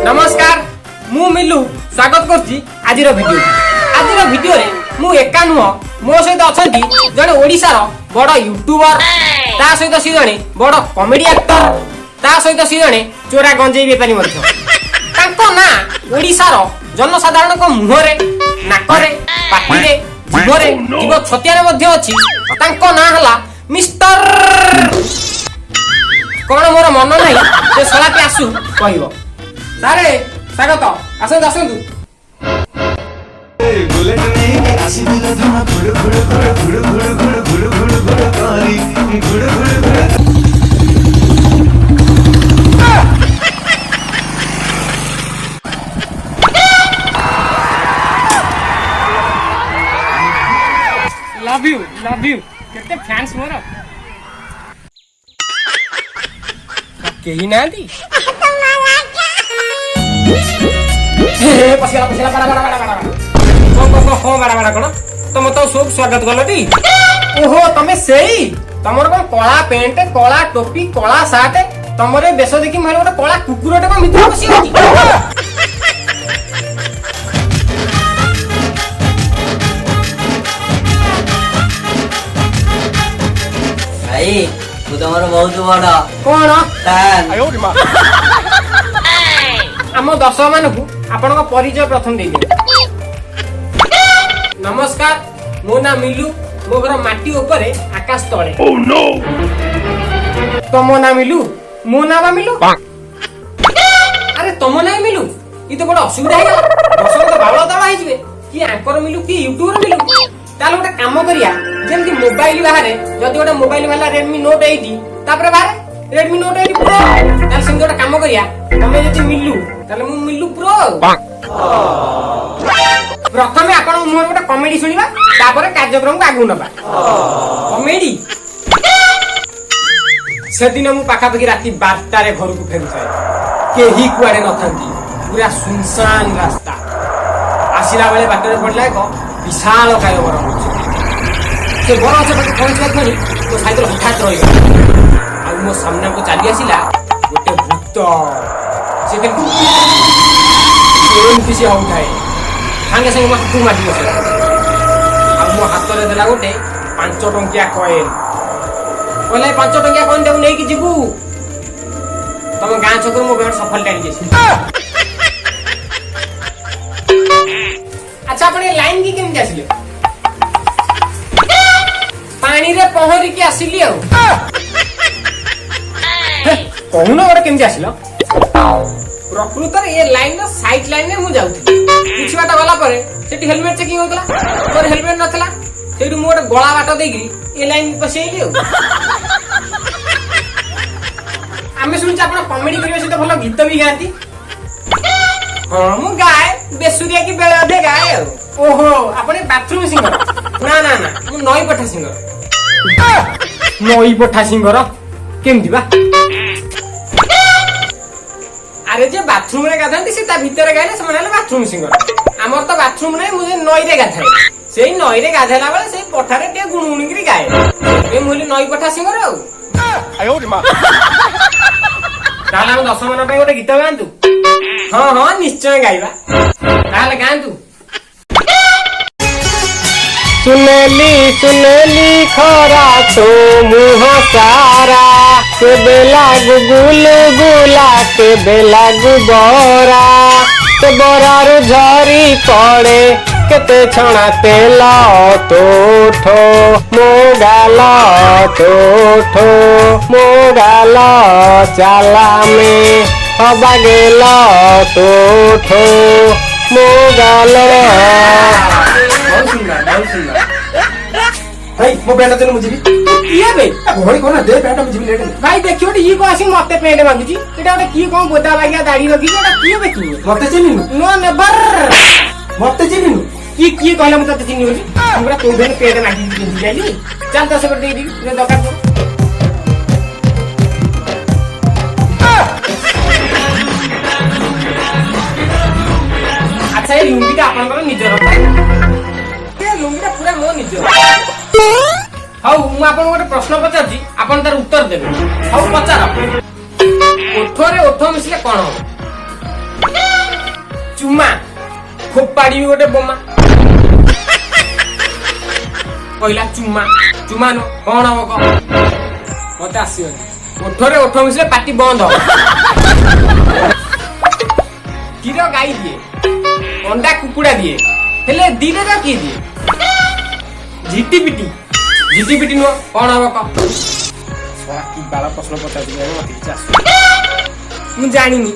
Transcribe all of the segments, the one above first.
नमस्कार मु मिलू स्वागत करछि आजिर वीडियो रे मु एका नुह मो सहित अछंती जने ओडिसा रो बड़ यूट्यूबर ता सहित सी जने बड़ कॉमेडी एक्टर ता सहित सी जने चोरा गंजेई बेपारी मध्य तांको ना ओडिसा रो जनसाधारण को मुह रे नाक रे पाटी रे जीव रे जीव छतिया रे मध्य अछि तांको ना हला मिस्टर कोन मोर मन नाही से सलाती आसु कहइबो सारे स्वागत आसंतु आसंतु बुलेट नहीं आसी दिल धमा घुड़ घुड़ घुड़ घुड़ घुड़ घुड़ घुड़ घुड़ घुड़ कारी घुड़ घुड़ घुड़ लव यू केते फैंस मोर केही नांती पसिला बड़ा बड़ा कोन तुम तो सब स्वागत गलटी ओहो तमे सेई तमर कोन कला पेंट कला टोपी कला शर्ट तमरे बेस देखि मोर गोटे कला कुकुरटे को मित्र बसी होती भाई तू तमर बहुत बड़ा कोन फैन आम दर्शक मानकु आपनका परिचय प्रथम दे दियो नमस्कार मो ना मिलू मो घर माटी ऊपर आकाश तळे ओह नो तमो ना मिलू मो ना बा मिलू अरे तमो ना मिलू ई तो बड़ असुविधा है दर्शक तो बावळ तळ आइ जिवे कि एंकर मिलू कि यूट्यूबर मिलू ताले गोटे काम करिया जेमति मोबाइल बाहरे जदि गोटे मोबाइल वाला Redmi Note 80 तापरे बाहरे Redmi Note 80 Pro ताले सेम गोटे काम करिया तमे जदि मिलू ताले मु मिलू प्रो प्रथमे आपण मोर गोटे कॉमेडी सुनिबा तापरे कार्यक्रम को आगु नबा कॉमेडी से दिन मु पाखा पकी राती 12 रे घर को फेरुछाय केही कुआडे नथंती पूरा सुनसान रास्ता आसिला बेले बाटरे पडला एक विशाल काय बर से बर से बाटे पहुंचला खणी तो साइकेल हठात रहि आ मो सामने को चली आसिला गोटे भूत से देखु एमती से होउथाय संगे संगे मत तू माटी बसला आ मो हाथ रे देला गोटे 5 टंकिया कॉइन बोले 5 टंकिया कॉइन देउ नै कि जिबू तम गां छकर मो बेट सफल टाइम जेसी अच्छा अपने लाइन की केम जासिले पानी रे पहरी के आसिली आ कहून और केम जासिलो प्रकृत रे ये लाइन साइड लाइन में मु जाउथि किछ बाटा वाला परे सेठी हेलमेट चेकिंग होतला तोर हेलमेट नथला सेठी मु गोटे गळा बाटा देगी ए लाइन पसेइली आ आमे सुनछ आपण कॉमेडी करिवे से तो भलो गीत भी गाती हां मु गाए बेसुरिया की बेला दे गाए ओहो अपने बाथरूम सिंगर ना ना ना मु नई पठा सिंगर नई पठा सिंगर केम दिबा अरे जे बाथरूम रे गाथांती से ता भीतर गाले से माने बाथरूम सिंगर हमर तो बाथरूम नै मुझे नई रे गाथाय सेई नई रे गाथेला बेले सेई पठा रे टे गुणगुणी करी गाए ए मुली नई पठा सिंगर आयो रे मा ताला हम 10 मन पे गोटे गीत गांतु हां हां निश्चय गाइबा ताले गांतु सुनली खरा तो मुह सारा के बेला गुल गुला के बेला गुबरा के बरार झरी पड़े केते छणा तेल तोठो मोगाल तोठो मोगाल चाला में हबागेल तोठो मोगाल भाई मो पेंट देन मुझे भी किया बे घोड़ी कोना दे पेंट मुझे भी लेट भाई देखियो ये को आसी मते पेंट मांगुची एटा ओटे की कोन बोता लागिया दाढ़ी रखी एटा की बे की मते चिन्नु नो नेवर मते चिन्नु की कहले मते चिन्नु बोली हमरा तो बेन पेंट मांगी चिन्नु जाली चल 10 कर दे दी रे दरकार को अच्छा ये लुंगीटा आपनकर निजर लुंगीटा पूरा मो निजर हाउ मु आपन गोटे प्रश्न पचारछि आपन तार उत्तर देबे हाउ पचार ओठरे ओठ मिसले कोन हो ଫୋପାଡ଼ିବି ଗୋଟେ ବୋମା। କହିଲା ଚୁମା ଚୁମା ନୁ କଣ ହବ କହ? ମତେ ଆସିବନି। ଓଠରେ ଓଠ ମିଶିଲେ ପାଟି ବନ୍ଦ ହବ। କ୍ଷୀର ଗାଈ ଦିଏ, ଅଣ୍ଡା କୁକୁଡ଼ା ଦିଏ, ହେଲେ ଦିଟା ଯାକ କିଏ ଦିଏ? ଝିଟିପିଟି ନୁହଁ କଣ ହବ କହ? କି ବାଳ ପ୍ରଶ୍ନ ପଚାରୁଛି ମତେ କିଛି ଆସୁନି। ମୁଁ ଜାଣିନି।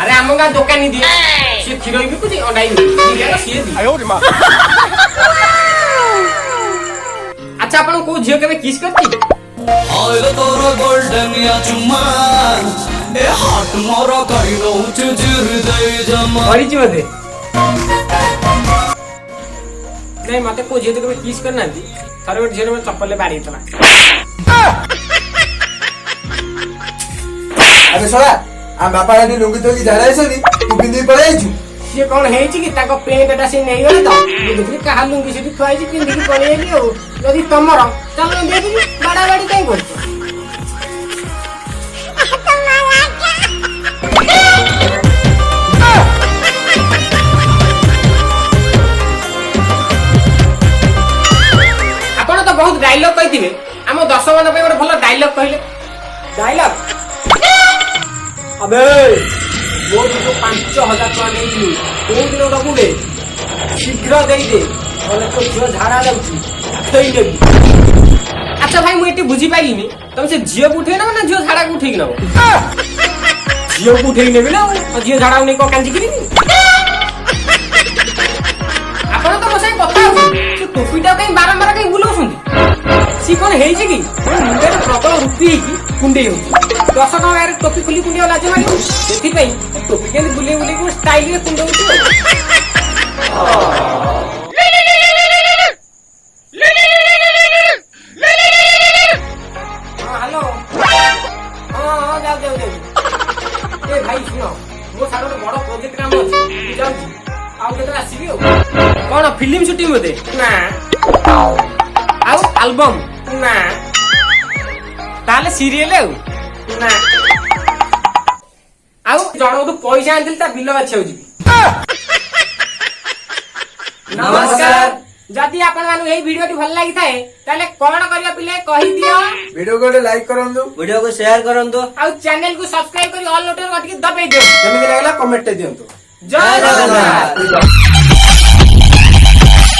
ଆରେ ଆମ ଗାଁ ଦୋକାନୀ ଦିଏ, ସିଏ କ୍ଷୀର ବି ବିକୁଛି ଅଣ୍ଡା ବି ବିକୁଛି, ସିଏ ଦିଏ। ଆଚ୍ଛା ଆପଣ କୋଉ ଝିଅ କେବେ କିସ୍ କରିଛି? आयल तोर गोल्डनिया चुम्मा ए हाथ मोरा कहीं रोच जिर दे जमा କରିଛି ବୋଧେ? ନାଇଁ ମତେ କୋଉ ଝିଅ ତ କେବେ କିସ୍ କରିନାହାନ୍ତି। ଥରେ ଗୋଟେ ଝିଅ ମତେ ଚପଲରେ ବାଡେଇଥିଲା। ଆରେ ଶଳା ଆମ ବାପା ଏଠି ଲୁଙ୍ଗି ଧୋଇକି ଝାଡା ହେଇଛନ୍ତି, ତୁ ପିନ୍ଧିକି ପଳେଇ ଆଇଛୁ। ସିଏ କଣ ହେଇଛି କି ତାଙ୍କ ପେଣ୍ଟଟା ସେ ନେଇଗଲେ ତ, ମୁଁ ଦେଖିଲି କାହା ଲୁଙ୍ଗି ସେଠି ଥୁଆ ହେଇଛି ପିନ୍ଧିକି ପଳେଇ ଆଇଲି ଆଉ। ଯଦି ତମର ଚାଲ ଦେଇଦେବି, ବାଡା ବାଡି କାଇଁ କରୁଛ? ଆପଣ ତ ବହୁତ ଡାଇଲଗ କହିଥିବେ, ଆମ ଦର୍ଶକ ମାନଙ୍କ ପାଇଁ ଗୋଟେ ଭଲ ଡାଇଲଗ କହିଲେ। ଡାଇଲଗ अबे वो जो 5,000 टका नहीं कोई दिन दबु दे शीघ्र दे दे बोले तो झियो झाड़ा जाउची उठेई नेबी। अच्छा भाई मु एटी बुझी पाइलिनी तुम से झियो को उठेई ना झियो झाड़ा को उठेई नबो? झियो को उठेई नेबी ना झियो झाड़ा को नै को कांजी करिनी। आपण तो मसे कथा होची से टोपीटा कहीं बारंबार कहीं बुलाउछंती सी कोन हेइची की मुंडे प्रबल रुपी की कुंडे होची 10 टका रे टोपी खुली कुंडे लाजे मारी सेथि पई टोपी के बुले बुले को स्टाइल रे कुंडे होची। हां हेलो हां जाओ ए भाई सुनो मो सारो बड़ प्रोजेक्ट काम अछि जाउची आउ केतरा आसीबी हो कोन फिल्म शूटिंग होते ना आउ एल्बम ना ताले सीरियल ना आउ जण तो पैसा आनथिल ता बिल बाछाउ जीबी। नमस्कार जदि आपण मानु एई वीडियो टी भल लागि थाए ताले कोन करिया पिले कहि दियो। वीडियो को लाइक करंतु, वीडियो को शेयर करंतु आउ चैनल को सब्सक्राइब करी ऑल नोटिफिकेशन घटिक दबाई दियो। केमिति लागला कमेंट दियंतु। जय जगन्नाथ।